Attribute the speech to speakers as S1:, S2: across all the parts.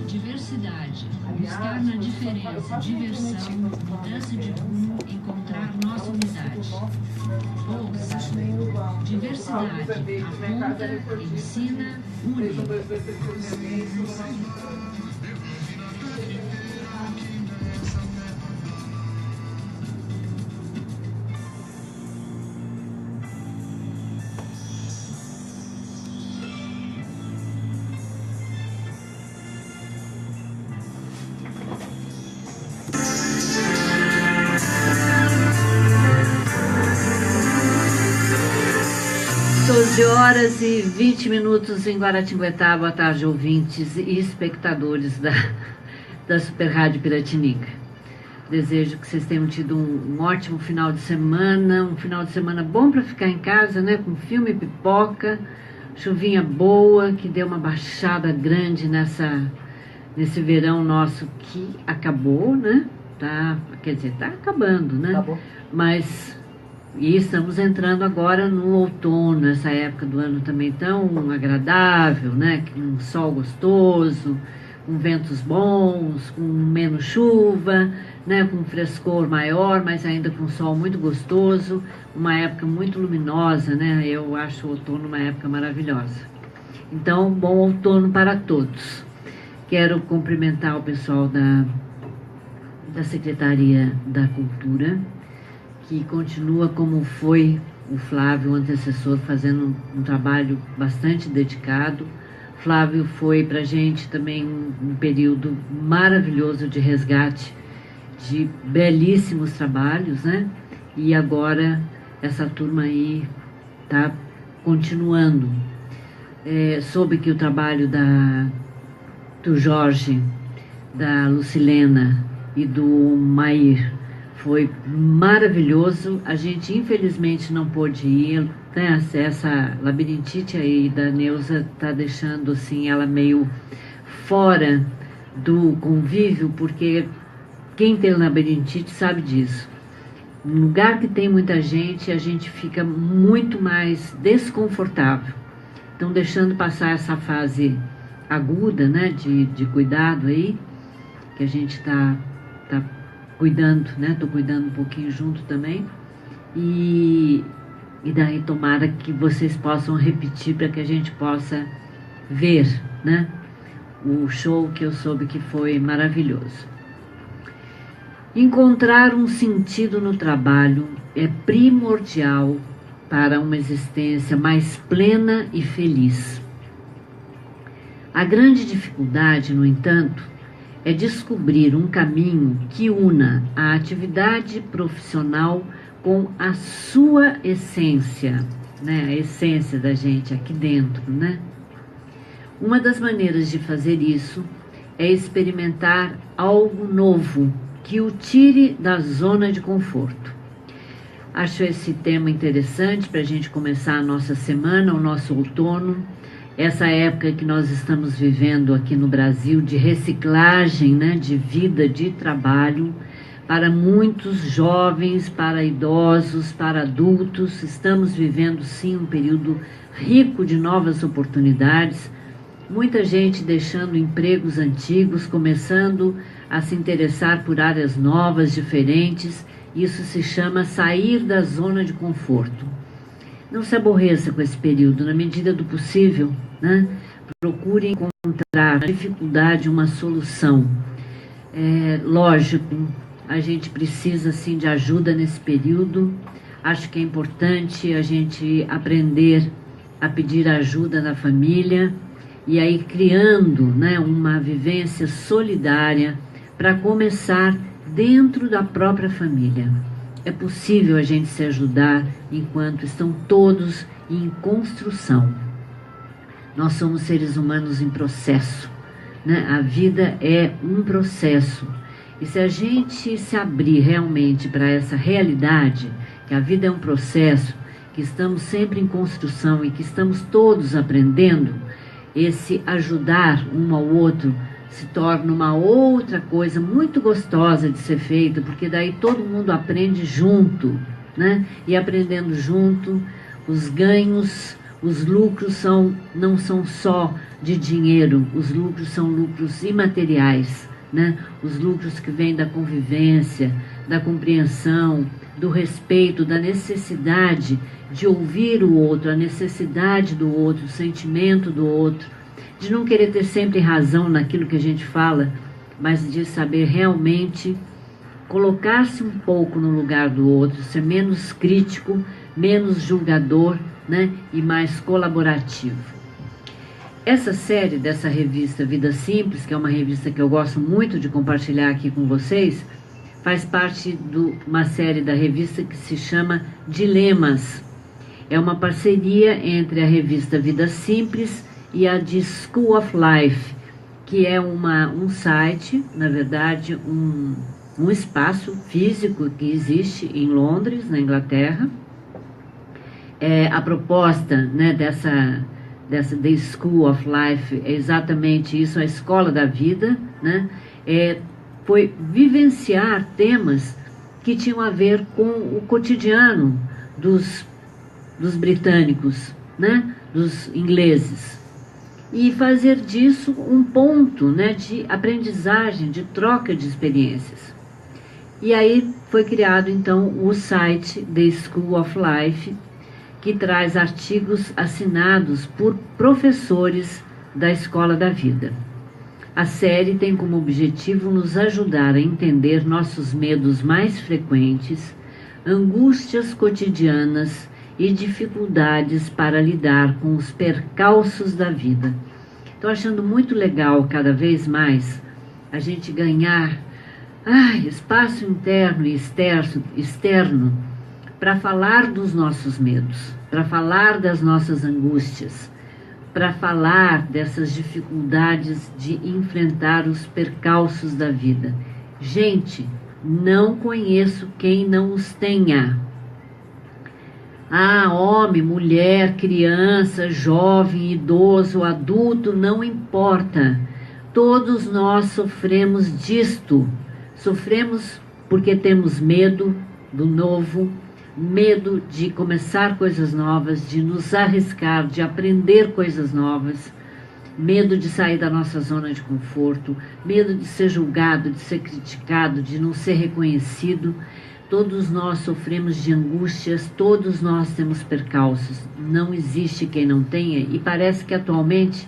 S1: Diversidade. Buscar na diferença, diversão, mudança de rumo, encontrar nossa unidade. Ouça. Diversidade. Aponta, ensina, une.
S2: Horas e 20 minutos em Guaratinguetá. Boa tarde, ouvintes e espectadores da Super Rádio Piratininga. Desejo que vocês tenham tido um ótimo final de semana, um final de semana bom para ficar em casa, né? Com filme, pipoca, chuvinha boa, que deu uma baixada grande nesse verão nosso que acabou, né? Quer dizer, tá acabando, né?
S3: Acabou.
S2: Mas... E estamos entrando agora no outono, essa época do ano também tão agradável, né? Com um sol gostoso, com ventos bons, com menos chuva, né? Com um frescor maior, mas ainda com sol muito gostoso, uma época muito luminosa, né? Eu acho o outono uma época maravilhosa. Então, bom outono para todos. Quero cumprimentar o pessoal da Secretaria da Cultura, que continua como foi o Flávio, o antecessor, fazendo um trabalho bastante dedicado. Flávio foi para a gente também um período maravilhoso de resgate de belíssimos trabalhos, né? E agora essa turma aí está continuando. Soube que o trabalho do Jorge, da Lucilena e do Mair foi maravilhoso. A gente infelizmente não pôde ir, né? Essa labirintite aí da Neuza tá deixando assim ela meio fora do convívio, porque quem tem labirintite sabe disso. Num lugar que tem muita gente, a gente fica muito mais desconfortável. Então, deixando passar essa fase aguda, né, de cuidado aí, que a gente tá cuidando, né? Tô cuidando um pouquinho junto também. E daí tomara que vocês possam repetir para que a gente possa ver, né? O show que eu soube que foi maravilhoso. Encontrar um sentido no trabalho é primordial para uma existência mais plena e feliz. A grande dificuldade, no entanto, é descobrir um caminho que una a atividade profissional com a sua essência, né? A essência da gente aqui dentro, né? Uma das maneiras de fazer isso é experimentar algo novo que o tire da zona de conforto. Acho esse tema interessante para a gente começar a nossa semana, o nosso outono. Essa época que nós estamos vivendo aqui no Brasil de reciclagem, né, de vida, de trabalho, para muitos jovens, para idosos, para adultos, estamos vivendo sim um período rico de novas oportunidades, muita gente deixando empregos antigos, começando a se interessar por áreas novas, diferentes. Isso se chama sair da zona de conforto. Não se aborreça com esse período, na medida do possível, né? Procure encontrar na dificuldade uma solução. Lógico, a gente precisa sim de ajuda nesse período. Acho que é importante a gente aprender a pedir ajuda na família e aí criando, né, uma vivência solidária para começar dentro da própria família. É possível a gente se ajudar enquanto estão todos em construção. Nós somos seres humanos em processo, né? A vida é um processo. E se a gente se abrir realmente para essa realidade, que a vida é um processo, que estamos sempre em construção e que estamos todos aprendendo, esse ajudar um ao outro se torna uma outra coisa muito gostosa de ser feita, porque daí todo mundo aprende junto, né? E aprendendo junto, os ganhos, Os lucros não são só de dinheiro, os lucros são lucros imateriais, né? Os lucros que vêm da convivência, da compreensão, do respeito, da necessidade de ouvir o outro, a necessidade do outro, o sentimento do outro, de não querer ter sempre razão naquilo que a gente fala, mas de saber realmente colocar-se um pouco no lugar do outro, ser menos crítico, menos julgador, né? E mais colaborativo. Essa série dessa revista Vida Simples, que é uma revista que eu gosto muito de compartilhar aqui com vocês, faz parte de uma série da revista que se chama Dilemas. É uma parceria entre a revista Vida Simples e a de School of Life, que é um site, na verdade, um espaço físico que existe em Londres, na Inglaterra. A proposta, né, dessa The School of Life é exatamente isso, a escola da vida, né? Foi vivenciar temas que tinham a ver com o cotidiano dos britânicos, né? Dos ingleses, e fazer disso um ponto, né, de aprendizagem, de troca de experiências. E aí foi criado então o site The School of Life, que traz artigos assinados por professores da Escola da Vida. A série tem como objetivo nos ajudar a entender nossos medos mais frequentes, angústias cotidianas e dificuldades para lidar com os percalços da vida. Estou achando muito legal, cada vez mais, a gente ganhar espaço interno e externo para falar dos nossos medos, para falar das nossas angústias, para falar dessas dificuldades de enfrentar os percalços da vida. Gente, não conheço quem não os tenha. Homem, mulher, criança, jovem, idoso, adulto, não importa. Todos nós sofremos disto. Sofremos porque temos medo do novo, medo de começar coisas novas, de nos arriscar, de aprender coisas novas, medo de sair da nossa zona de conforto, medo de ser julgado, de ser criticado, de não ser reconhecido. Todos nós sofremos de angústias, todos nós temos percalços, não existe quem não tenha, e parece que atualmente,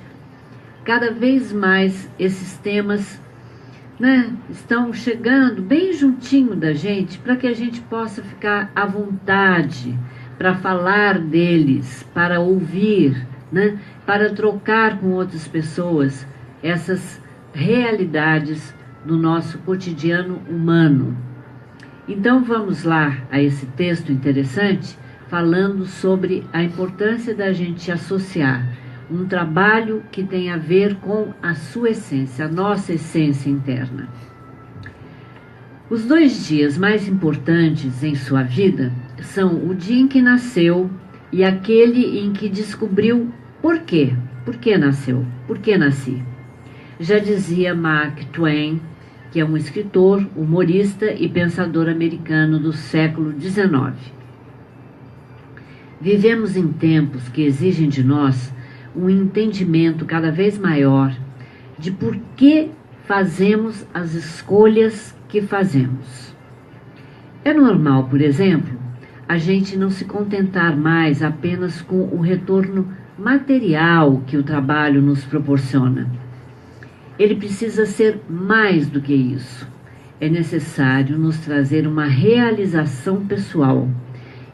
S2: cada vez mais esses temas, né, estão chegando bem juntinho da gente, para que a gente possa ficar à vontade para falar deles, para ouvir, né, para trocar com outras pessoas essas realidades do nosso cotidiano humano. Então vamos lá a esse texto interessante, falando sobre a importância da gente associar um trabalho que tem a ver com a sua essência, a nossa essência interna. Os 2 dias mais importantes em sua vida são o dia em que nasceu e aquele em que descobriu por quê. Por que nasceu? Por que nasci? Já dizia Mark Twain, que é um escritor, humorista e pensador americano do século XIX. Vivemos em tempos que exigem de nós um entendimento cada vez maior de por que fazemos as escolhas que fazemos. É normal, por exemplo, a gente não se contentar mais apenas com o retorno material que o trabalho nos proporciona. Ele precisa ser mais do que isso. É necessário nos trazer uma realização pessoal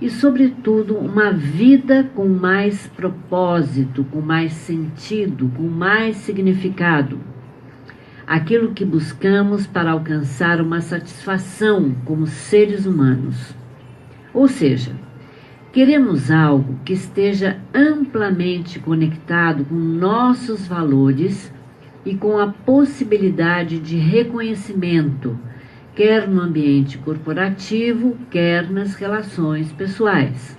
S2: e, sobretudo, uma vida com mais propósito, com mais sentido, com mais significado. Aquilo que buscamos para alcançar uma satisfação como seres humanos. Ou seja, queremos algo que esteja amplamente conectado com nossos valores e com a possibilidade de reconhecimento, quer no ambiente corporativo, quer nas relações pessoais.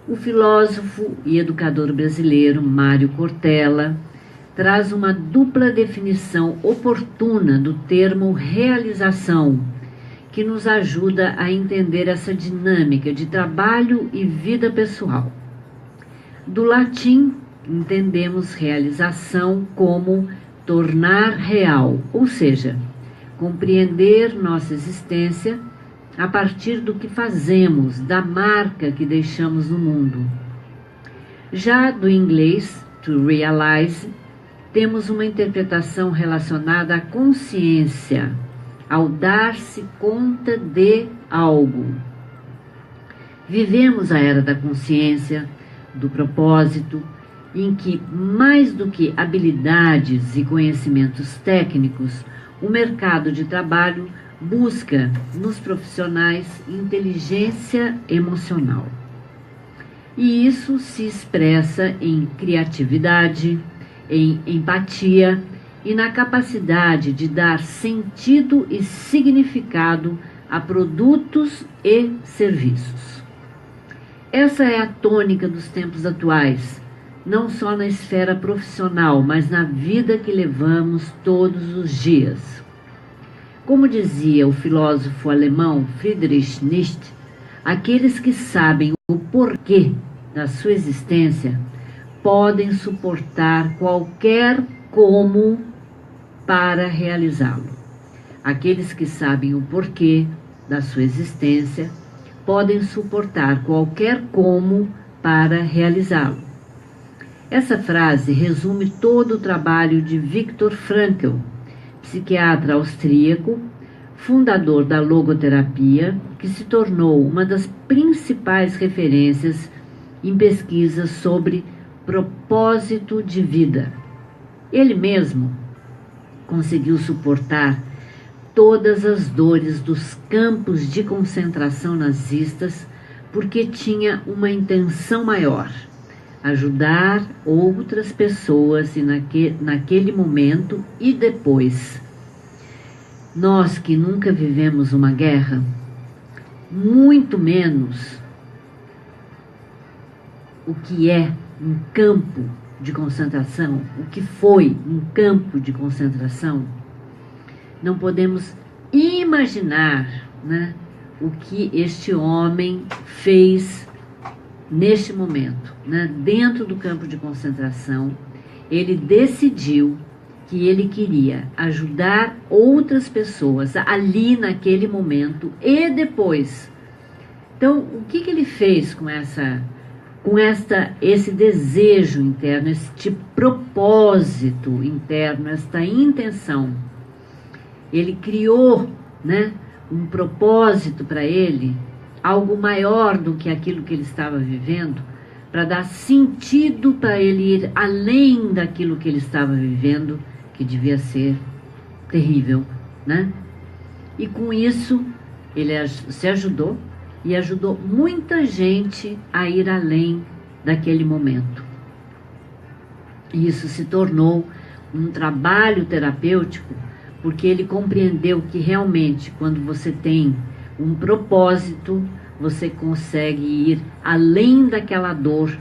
S2: O filósofo e educador brasileiro Mário Cortella traz uma dupla definição oportuna do termo realização, que nos ajuda a entender essa dinâmica de trabalho e vida pessoal. Do latim, entendemos realização como tornar real, ou seja, compreender nossa existência a partir do que fazemos, da marca que deixamos no mundo. Já do inglês, to realize, temos uma interpretação relacionada à consciência, ao dar-se conta de algo. Vivemos a era da consciência, do propósito, em que, mais do que habilidades e conhecimentos técnicos, o mercado de trabalho busca nos profissionais inteligência emocional. E isso se expressa em criatividade, em empatia e na capacidade de dar sentido e significado a produtos e serviços. Essa é a tônica dos tempos atuais, não só na esfera profissional, mas na vida que levamos todos os dias. Como dizia o filósofo alemão Friedrich Nietzsche, aqueles que sabem o porquê da sua existência podem suportar qualquer como para realizá-lo. Aqueles que sabem o porquê da sua existência podem suportar qualquer como para realizá-lo. Essa frase resume todo o trabalho de Viktor Frankl, psiquiatra austríaco, fundador da logoterapia, que se tornou uma das principais referências em pesquisas sobre propósito de vida. Ele mesmo conseguiu suportar todas as dores dos campos de concentração nazistas porque tinha uma intenção maior: ajudar outras pessoas e naquele momento e depois. Nós que nunca vivemos uma guerra, muito menos o que é um campo de concentração, o que foi um campo de concentração, não podemos imaginar, né, o que este homem fez neste momento, né? Dentro do campo de concentração. Ele decidiu que ele queria ajudar outras pessoas ali naquele momento e depois. Então, o que ele fez com esse desejo interno, este propósito interno, esta intenção? Ele criou, né, um propósito para ele, algo maior do que aquilo que ele estava vivendo, para dar sentido para ele ir além daquilo que ele estava vivendo, que devia ser terrível, né? E com isso, ele se ajudou e ajudou muita gente a ir além daquele momento. E isso se tornou um trabalho terapêutico, porque ele compreendeu que realmente, quando você tem um propósito, você consegue ir além daquela dor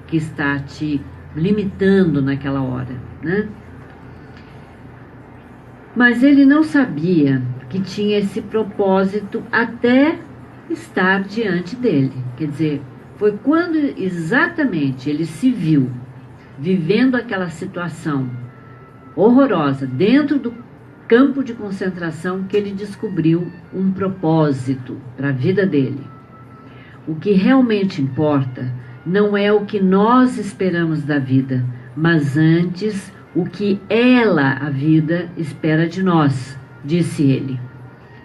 S2: que está te limitando naquela hora, né? Mas ele não sabia que tinha esse propósito até estar diante dele. Quer dizer, foi quando exatamente ele se viu vivendo aquela situação horrorosa dentro do campo de concentração que ele descobriu um propósito para a vida dele. O que realmente importa não é o que nós esperamos da vida, mas antes o que ela, a vida, espera de nós, disse ele.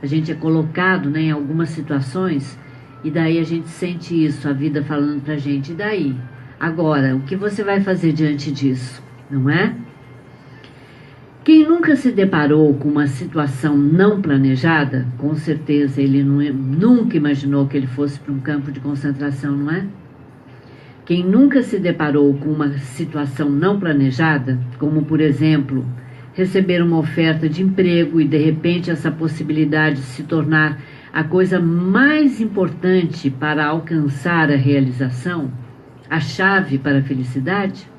S2: A gente é colocado, né, em algumas situações e daí a gente sente isso, a vida falando para a gente, e daí? Agora, o que você vai fazer diante disso, não é? Quem nunca se deparou com uma situação não planejada, com certeza ele nunca imaginou que ele fosse para um campo de concentração, não é? Quem nunca se deparou com uma situação não planejada, como por exemplo, receber uma oferta de emprego e de repente essa possibilidade se tornar a coisa mais importante para alcançar a realização, a chave para a felicidade?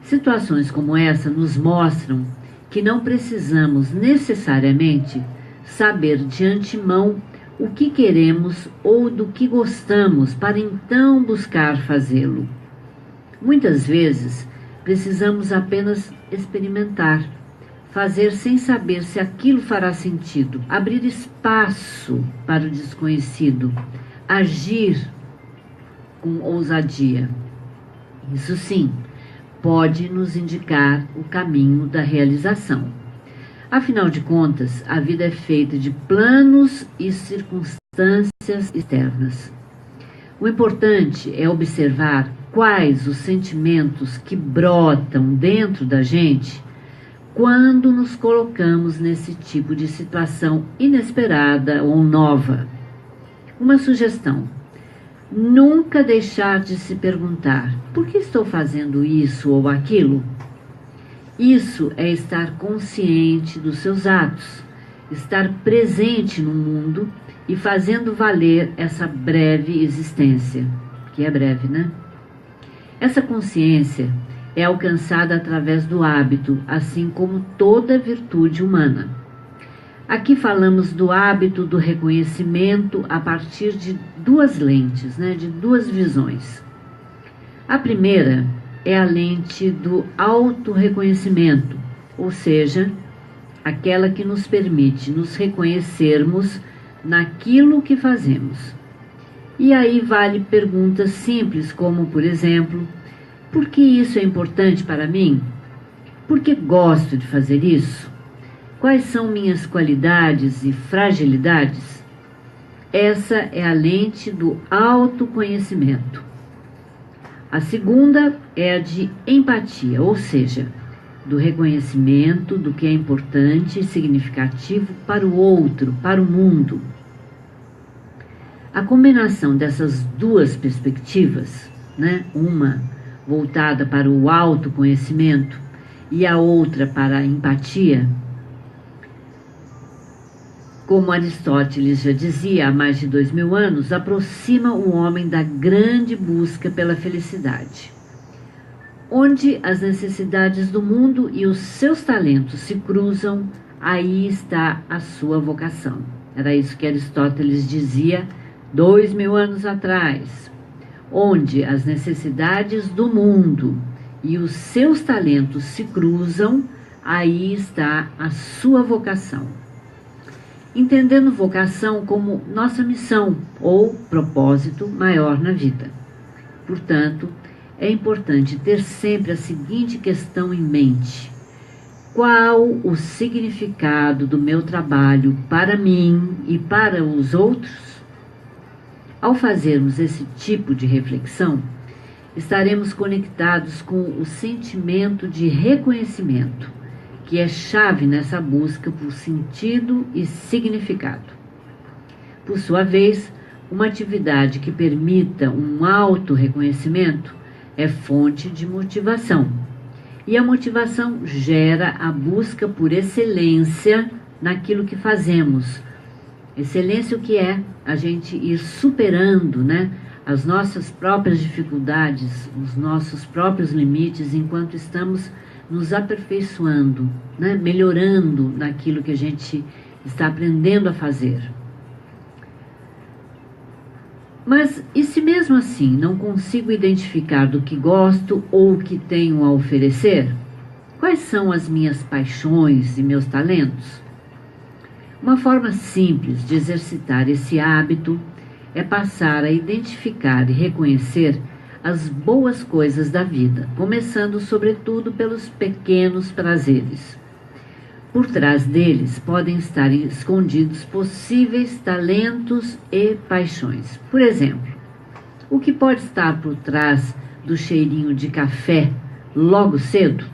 S2: Situações como essa nos mostram que não precisamos necessariamente saber de antemão o que queremos ou do que gostamos para então buscar fazê-lo. Muitas vezes, precisamos apenas experimentar, fazer sem saber se aquilo fará sentido, abrir espaço para o desconhecido, agir com ousadia. Isso sim, pode nos indicar o caminho da realização. Afinal de contas, a vida é feita de planos e circunstâncias externas. O importante é observar quais os sentimentos que brotam dentro da gente quando nos colocamos nesse tipo de situação inesperada ou nova. Uma sugestão: nunca deixar de se perguntar: por que estou fazendo isso ou aquilo? Isso é estar consciente dos seus atos, estar presente no mundo e fazendo valer essa breve existência, que é breve, né? Essa consciência é alcançada através do hábito, assim como toda virtude humana. Aqui falamos do hábito do reconhecimento a partir de duas lentes, de duas visões. A primeira é a lente do autorreconhecimento, ou seja, aquela que nos permite nos reconhecermos naquilo que fazemos. E aí vale perguntas simples como, por exemplo, por que isso é importante para mim? Por que gosto de fazer isso? Quais são minhas qualidades e fragilidades? Essa é a lente do autoconhecimento. A segunda é a de empatia, ou seja, do reconhecimento do que é importante e significativo para o outro, para o mundo. A combinação dessas duas perspectivas, uma voltada para o autoconhecimento e a outra para a empatia, como Aristóteles já dizia há mais de 2000 anos, aproxima o homem da grande busca pela felicidade, onde as necessidades do mundo e os seus talentos se cruzam. Aí está a sua vocação. Era isso que Aristóteles dizia 2000 anos atrás. Onde as necessidades do mundo e os seus talentos se cruzam, aí está a sua vocação. Entendendo vocação como nossa missão ou propósito maior na vida. Portanto, é importante ter sempre a seguinte questão em mente: qual o significado do meu trabalho para mim e para os outros? Ao fazermos esse tipo de reflexão, estaremos conectados com o sentimento de reconhecimento, que é chave nessa busca por sentido e significado. Por sua vez, uma atividade que permita um auto-reconhecimento é fonte de motivação. E a motivação gera a busca por excelência naquilo que fazemos. Excelência, o que é? A gente ir superando, as nossas próprias dificuldades, os nossos próprios limites, enquanto estamos nos aperfeiçoando, melhorando naquilo que a gente está aprendendo a fazer. Mas e se mesmo assim não consigo identificar do que gosto ou o que tenho a oferecer? Quais são as minhas paixões e meus talentos? Uma forma simples de exercitar esse hábito é passar a identificar e reconhecer as boas coisas da vida, começando sobretudo pelos pequenos prazeres. Por trás deles podem estar escondidos possíveis talentos e paixões. Por exemplo, o que pode estar por trás do cheirinho de café logo cedo?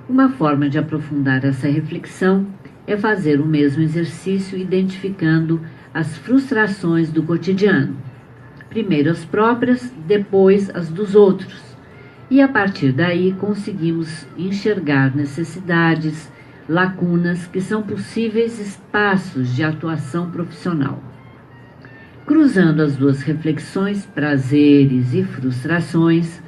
S2: Uma forma de aprofundar essa reflexão é fazer o mesmo exercício identificando as frustrações do cotidiano. Primeiro as próprias, depois as dos outros. E a partir daí conseguimos enxergar necessidades, lacunas que são possíveis espaços de atuação profissional. Cruzando as duas reflexões, prazeres e frustrações,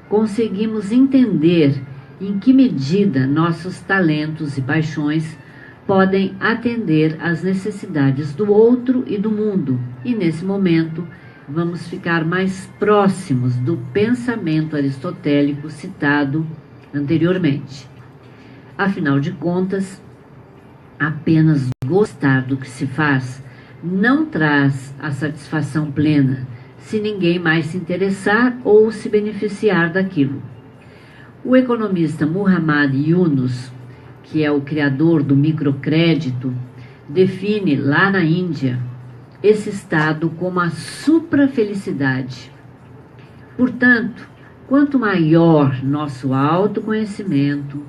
S2: conseguimos entender em que medida nossos talentos e paixões podem atender às necessidades do outro e do mundo, e nesse momento vamos ficar mais próximos do pensamento aristotélico citado anteriormente. Afinal de contas, apenas gostar do que se faz não traz a satisfação plena, se ninguém mais se interessar ou se beneficiar daquilo. O economista Muhammad Yunus, que é o criador do microcrédito, define lá na Índia esse estado como a suprafelicidade. Portanto, quanto maior nosso autoconhecimento,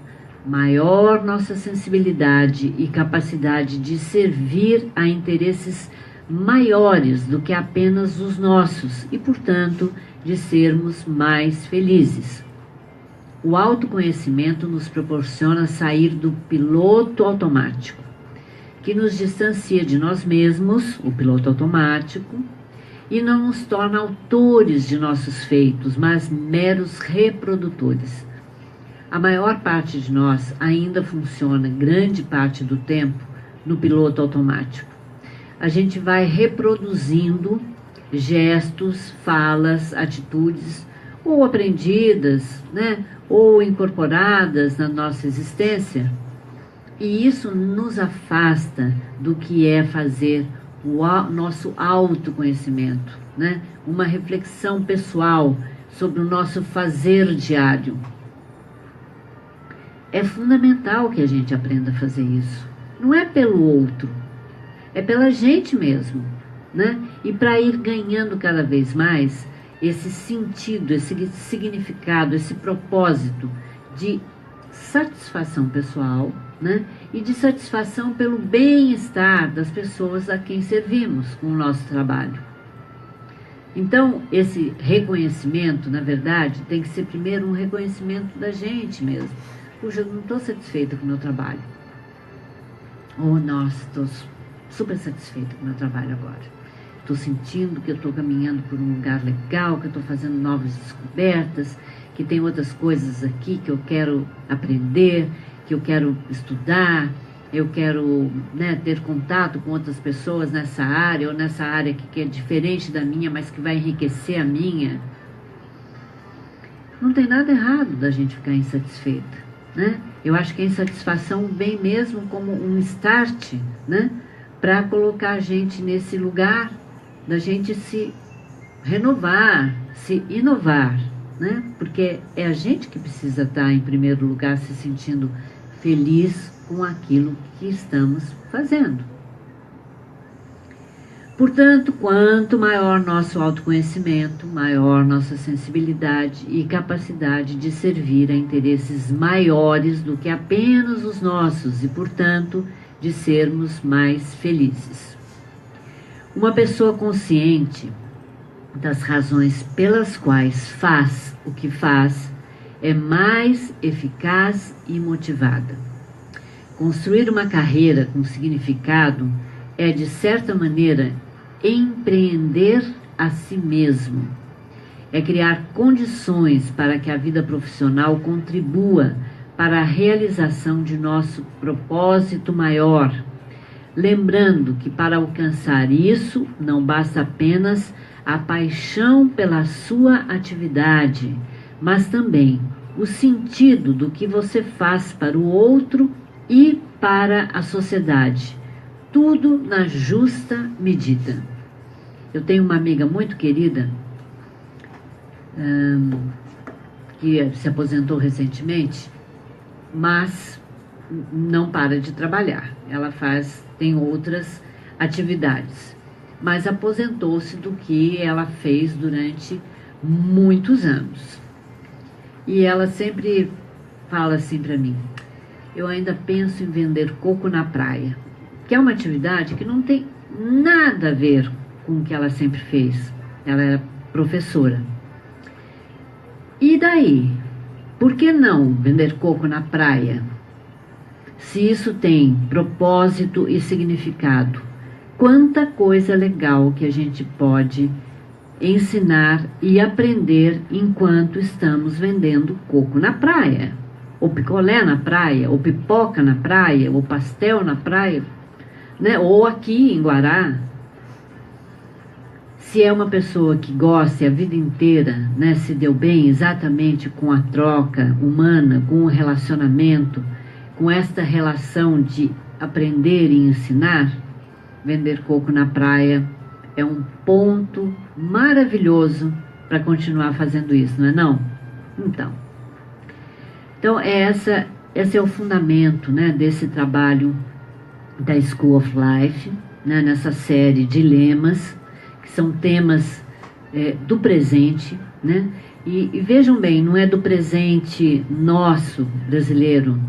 S2: maior nossa sensibilidade e capacidade de servir a interesses maiores do que apenas os nossos e, portanto, de sermos mais felizes. O autoconhecimento nos proporciona sair do piloto automático, que nos distancia de nós mesmos, o piloto automático, e não nos torna autores de nossos feitos, mas meros reprodutores. A maior parte de nós ainda funciona, grande parte do tempo, no piloto automático. A gente vai reproduzindo gestos, falas, atitudes, ou aprendidas, ou incorporadas na nossa existência, e isso nos afasta do que é fazer o nosso autoconhecimento, uma reflexão pessoal sobre o nosso fazer diário. É fundamental que a gente aprenda a fazer isso. Não é pelo outro, é pela gente mesmo, E para ir ganhando cada vez mais esse sentido, esse significado, esse propósito de satisfação pessoal, e de satisfação pelo bem-estar das pessoas a quem servimos com o nosso trabalho. Então, esse reconhecimento, na verdade, tem que ser primeiro um reconhecimento da gente mesmo. Puxa, eu não estou satisfeita com o meu trabalho. Ou, nossa, estou super satisfeita com o meu trabalho agora. Estou sentindo que eu estou caminhando por um lugar legal, que eu estou fazendo novas descobertas, que tem outras coisas aqui que eu quero aprender, que eu quero estudar, eu quero ter contato com outras pessoas nessa área, ou nessa área que é diferente da minha, mas que vai enriquecer a minha. Não tem nada errado da gente ficar insatisfeita, Eu acho que a insatisfação vem mesmo como um start, para colocar a gente nesse lugar da gente se renovar, se inovar, Porque é a gente que precisa estar em primeiro lugar se sentindo feliz com aquilo que estamos fazendo. Portanto, quanto maior nosso autoconhecimento, maior nossa sensibilidade e capacidade de servir a interesses maiores do que apenas os nossos e, portanto, de sermos mais felizes. Uma pessoa consciente das razões pelas quais faz o que faz é mais eficaz e motivada. Construir uma carreira com significado é, de certa maneira, empreender a si mesmo. É criar condições para que a vida profissional contribua para a realização de nosso propósito maior. Lembrando que para alcançar isso não basta apenas a paixão pela sua atividade, mas também o sentido do que você faz para o outro e para a sociedade. Tudo na justa medida. Eu tenho uma amiga muito querida, que se aposentou recentemente, mas não para de trabalhar. Ela tem outras atividades, mas aposentou-se do que ela fez durante muitos anos. E ela sempre fala assim para mim: eu ainda penso em vender coco na praia, que é uma atividade que não tem nada a ver com o que ela sempre fez. Ela era professora. E daí? Por que não vender coco na praia? Se isso tem propósito e significado, quanta coisa legal que a gente pode ensinar e aprender enquanto estamos vendendo coco na praia, ou picolé na praia, ou pipoca na praia, ou pastel na praia, ou aqui em Guará. Se é uma pessoa que gosta e a vida inteira, né, se deu bem exatamente com a troca humana, com o relacionamento, com esta relação de aprender e ensinar, vender coco na praia é um ponto maravilhoso para continuar fazendo isso, não é não? Então esse é o fundamento, né, desse trabalho da School of Life, né, nessa série de lemas, que são temas do presente, né? E vejam bem, não é do presente nosso, brasileiro,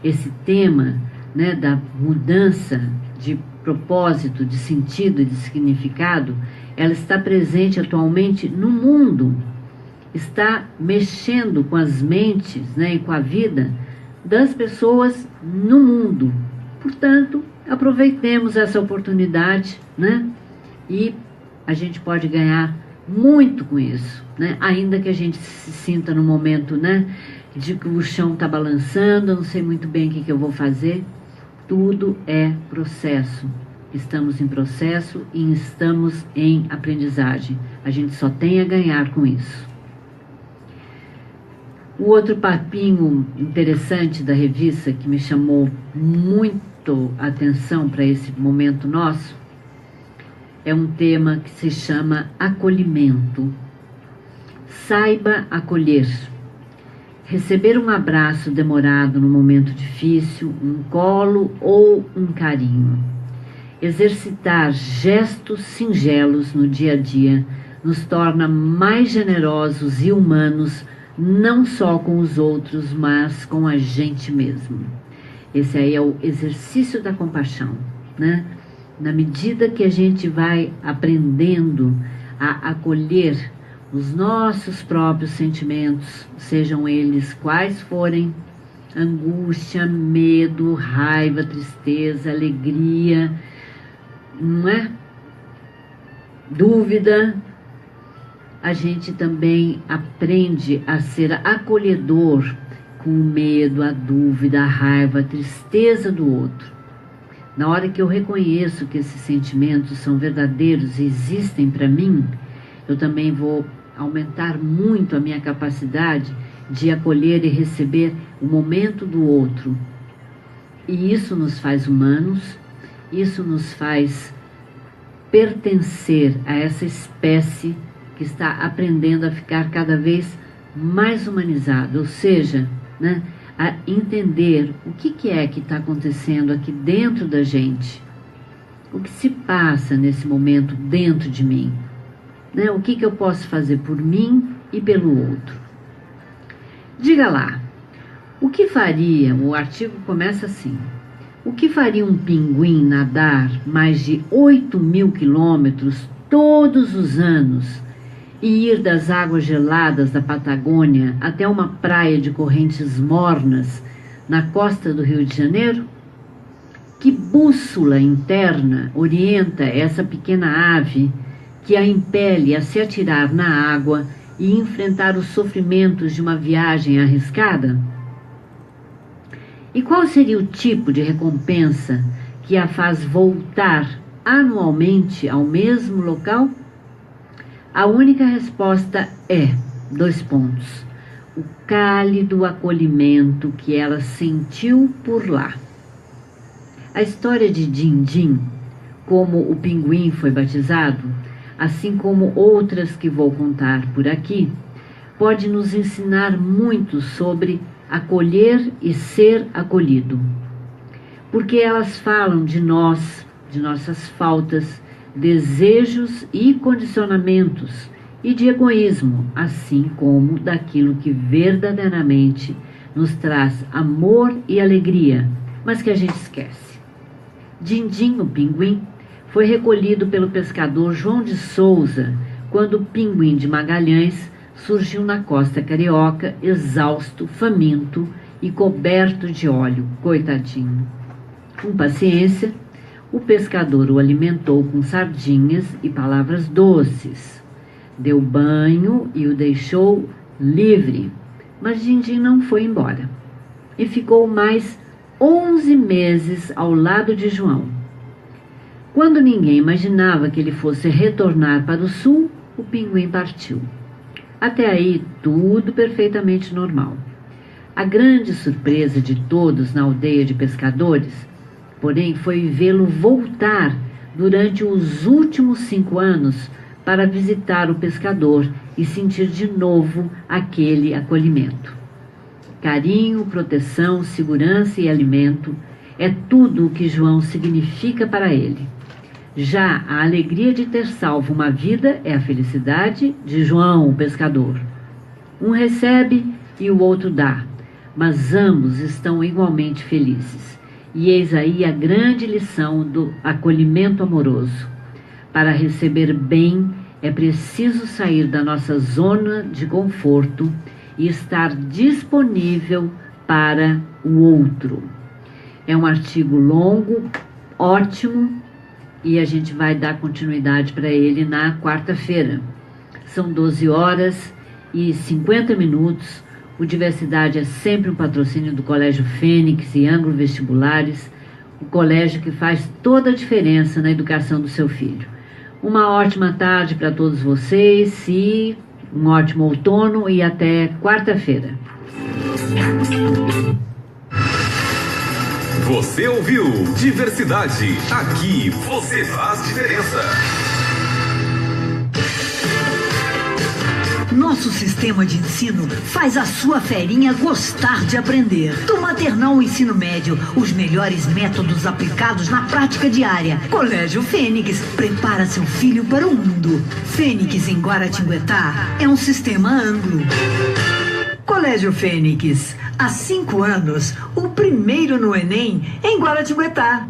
S2: esse tema, né, da mudança de propósito, de sentido e de significado, ela está presente atualmente no mundo, está mexendo com as mentes, né, e com a vida das pessoas no mundo. Portanto, aproveitemos essa oportunidade, né, e a gente pode ganhar muito com isso, né, ainda que a gente se sinta no momento, né, de que o chão está balançando, eu não sei muito bem o que eu vou fazer. Tudo é processo. Estamos em processo e estamos em aprendizagem. A gente só tem a ganhar com isso. O outro papinho interessante da revista que me chamou muito a atenção para esse momento nosso é um tema que se chama acolhimento. Saiba acolher. Receber um abraço demorado no momento difícil, um colo ou um carinho. Exercitar gestos singelos no dia a dia nos torna mais generosos e humanos, não só com os outros, mas com a gente mesmo. Esse aí é o exercício da compaixão, né? Na medida que a gente vai aprendendo a acolher os nossos próprios sentimentos, sejam eles quais forem, angústia, medo, raiva, tristeza, alegria, não é? Dúvida, a gente também aprende a ser acolhedor com o medo, a dúvida, a raiva, a tristeza do outro. Na hora que eu reconheço que esses sentimentos são verdadeiros e existem para mim, eu também vou aumentar muito a minha capacidade de acolher e receber o momento do outro. E isso nos faz humanos, isso nos faz pertencer a essa espécie que está aprendendo a ficar cada vez mais humanizada, ou seja, né, a entender o que é que está acontecendo aqui dentro da gente, o que se passa nesse momento dentro de mim, né, o que eu posso fazer por mim e pelo outro. Diga lá, o que faria, o artigo começa assim, o que faria um pinguim nadar mais de 8.000 quilômetros todos os anos e ir das águas geladas da Patagônia até uma praia de correntes mornas na costa do Rio de Janeiro? Que bússola interna orienta essa pequena ave que a impele a se atirar na água e enfrentar os sofrimentos de uma viagem arriscada? E qual seria o tipo de recompensa que a faz voltar anualmente ao mesmo local? A única resposta é, o cálido acolhimento que ela sentiu por lá. A história de Dindim, como o pinguim foi batizado, assim como outras que vou contar por aqui, pode nos ensinar muito sobre acolher e ser acolhido. Porque elas falam de nós, de nossas faltas, desejos e condicionamentos, e de egoísmo, assim como daquilo que verdadeiramente nos traz amor e alegria, mas que a gente esquece. Dindim, o pinguim, foi recolhido pelo pescador João de Souza, quando o pinguim de Magalhães surgiu na costa carioca, exausto, faminto e coberto de óleo, coitadinho. Com paciência, o pescador o alimentou com sardinhas e palavras doces. Deu banho e o deixou livre. Mas Dindim não foi embora. E ficou mais 11 meses ao lado de João. Quando ninguém imaginava que ele fosse retornar para o sul, o pinguim partiu. Até aí, tudo perfeitamente normal. A grande surpresa de todos na aldeia de pescadores, porém, foi vê-lo voltar durante os últimos 5 anos para visitar o pescador e sentir de novo aquele acolhimento. Carinho, proteção, segurança e alimento é tudo o que João significa para ele. Já a alegria de ter salvo uma vida é a felicidade de João, o pescador. Um recebe e o outro dá, mas ambos estão igualmente felizes. E eis aí a grande lição do acolhimento amoroso. Para receber bem, é preciso sair da nossa zona de conforto e estar disponível para o outro. É um artigo longo, ótimo, e a gente vai dar continuidade para ele na quarta-feira. São 12 horas e 50 minutos. O Diversidade é sempre um patrocínio do Colégio Fênix e Anglo Vestibulares, o colégio que faz toda a diferença na educação do seu filho. Uma ótima tarde para todos vocês e um ótimo outono e até quarta-feira.
S3: Você ouviu Diversidade. Aqui você faz diferença.
S4: Nosso sistema de ensino faz a sua ferinha gostar de aprender. Do maternal ao ensino médio, os melhores métodos aplicados na prática diária. Colégio Fênix prepara seu filho para o mundo. Fênix em Guaratinguetá é um sistema Anglo. Colégio Fênix, há 5 anos, o primeiro no Enem em Guaratinguetá.